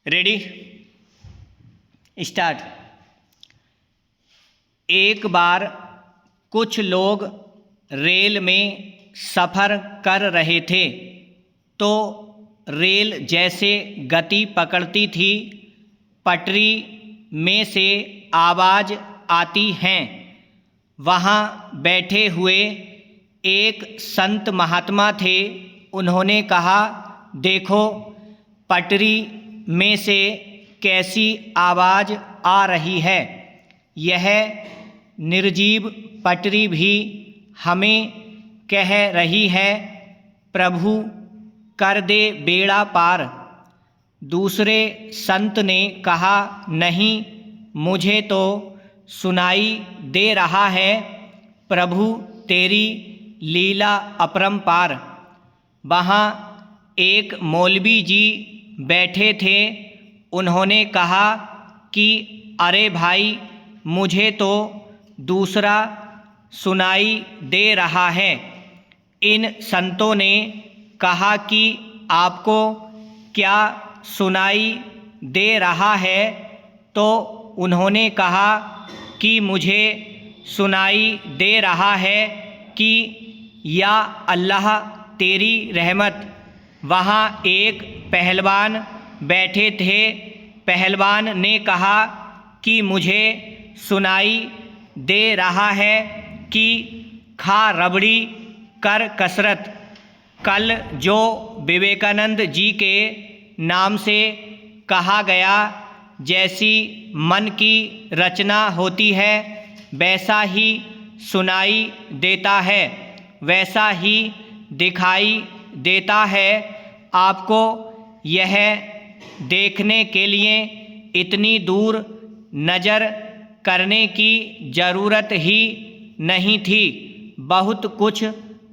Ready start. एक बार कुछ लोग रेल में सफ़र कर रहे थे तो रेल जैसे गति पकड़ती थी पटरी में से आवाज़ आती हैं। वहाँ बैठे हुए एक संत महात्मा थे। उन्होंने कहा, देखो पटरी में से कैसी आवाज़ आ रही है। यह निर्जीव पटरी भी हमें कह रही है, प्रभु कर दे बेड़ा पार। दूसरे संत ने कहा, नहीं, मुझे तो सुनाई दे रहा है, प्रभु तेरी लीला अपरंपार। वहाँ एक मौलवी जी बैठे थे। उन्होंने कहा कि अरे भाई, मुझे तो दूसरा सुनाई दे रहा है। इन संतों ने कहा कि आपको क्या सुनाई दे रहा है? तो उन्होंने कहा कि मुझे सुनाई दे रहा है कि या अल्लाह तेरी रहमत। वहाँ एक पहलवान बैठे थे। पहलवान ने कहा कि मुझे सुनाई दे रहा है कि खा रबड़ी कर कसरत। कल जो विवेकानंद जी के नाम से कहा गया, जैसी मन की रचना होती है वैसा ही सुनाई देता है, वैसा ही दिखाई देता है। आपको यह देखने के लिए इतनी दूर नज़र करने की ज़रूरत ही नहीं थी, बहुत कुछ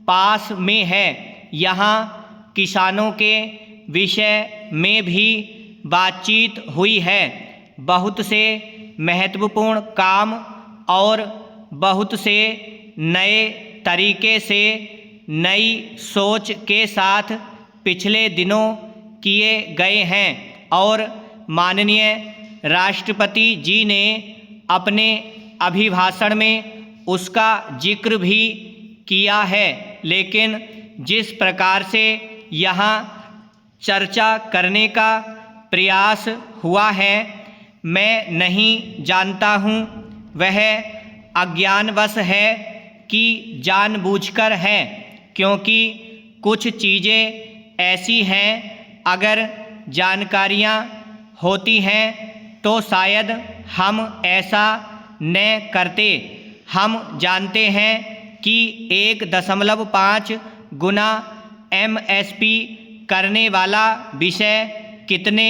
पास में है। यहाँ किसानों के विषय में भी बातचीत हुई है। बहुत से महत्वपूर्ण काम और बहुत से नए तरीके से नई सोच के साथ पिछले दिनों किए गए हैं और माननीय राष्ट्रपति जी ने अपने अभिभाषण में उसका जिक्र भी किया है। लेकिन जिस प्रकार से यहाँ चर्चा करने का प्रयास हुआ है, मैं नहीं जानता हूँ वह अज्ञानवश है कि जानबूझकर है, क्योंकि कुछ चीज़ें ऐसी हैं अगर जानकारियाँ होती हैं तो शायद हम ऐसा न करते। हम जानते हैं कि 1.5 गुना MSP करने वाला विषय कितने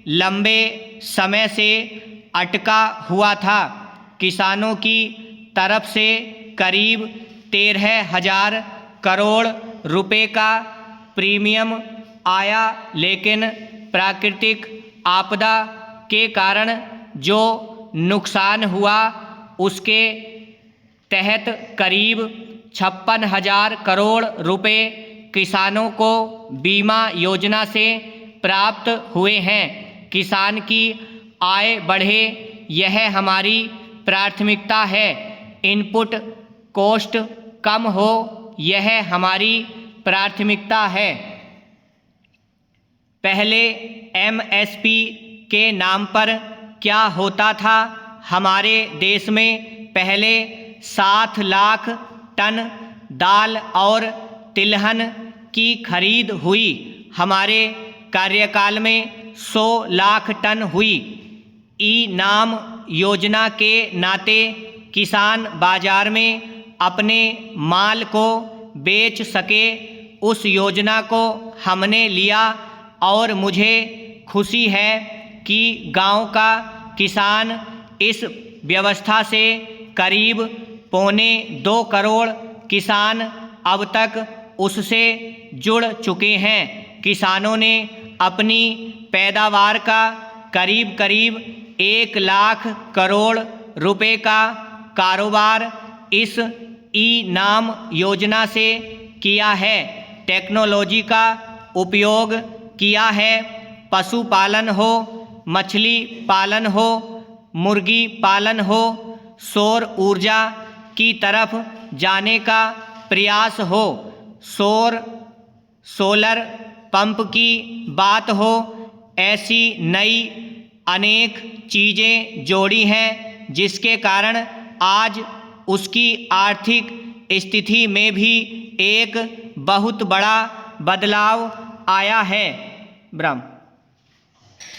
लंबे समय से अटका हुआ था। किसानों की तरफ से करीब 13,000 करोड़ रुपए का प्रीमियम आया, लेकिन प्राकृतिक आपदा के कारण जो नुकसान हुआ उसके तहत करीब 56,000 करोड़ रुपए किसानों को बीमा योजना से प्राप्त हुए हैं। किसान की आय बढ़े, यह हमारी प्राथमिकता है। इनपुट कॉस्ट कम हो, यह हमारी प्राथमिकता है। पहले MSP के नाम पर क्या होता था? हमारे देश में पहले 7 लाख टन दाल और तिलहन की खरीद हुई। हमारे कार्यकाल में 100 लाख टन हुई। ई-नाम योजना के नाते किसान बाजार में अपने माल को बेच सके, उस योजना को हमने लिया और मुझे खुशी है कि गांव का किसान इस व्यवस्था से करीब 1.25 करोड़ किसान अब तक उससे जुड़ चुके हैं। किसानों ने अपनी पैदावार का करीब 1 लाख करोड़ रुपए का कारोबार इस ई-नाम योजना से किया है। टेक्नोलॉजी का उपयोग किया है। पशुपालन हो मछली पालन हो, मुर्गी पालन हो, सौर ऊर्जा की तरफ जाने का प्रयास हो, सोलर पंप की बात हो, ऐसी नई अनेक चीज़ें जोड़ी हैं जिसके कारण आज उसकी आर्थिक स्थिति में भी एक बहुत बड़ा बदलाव आया है। ब्रह्म।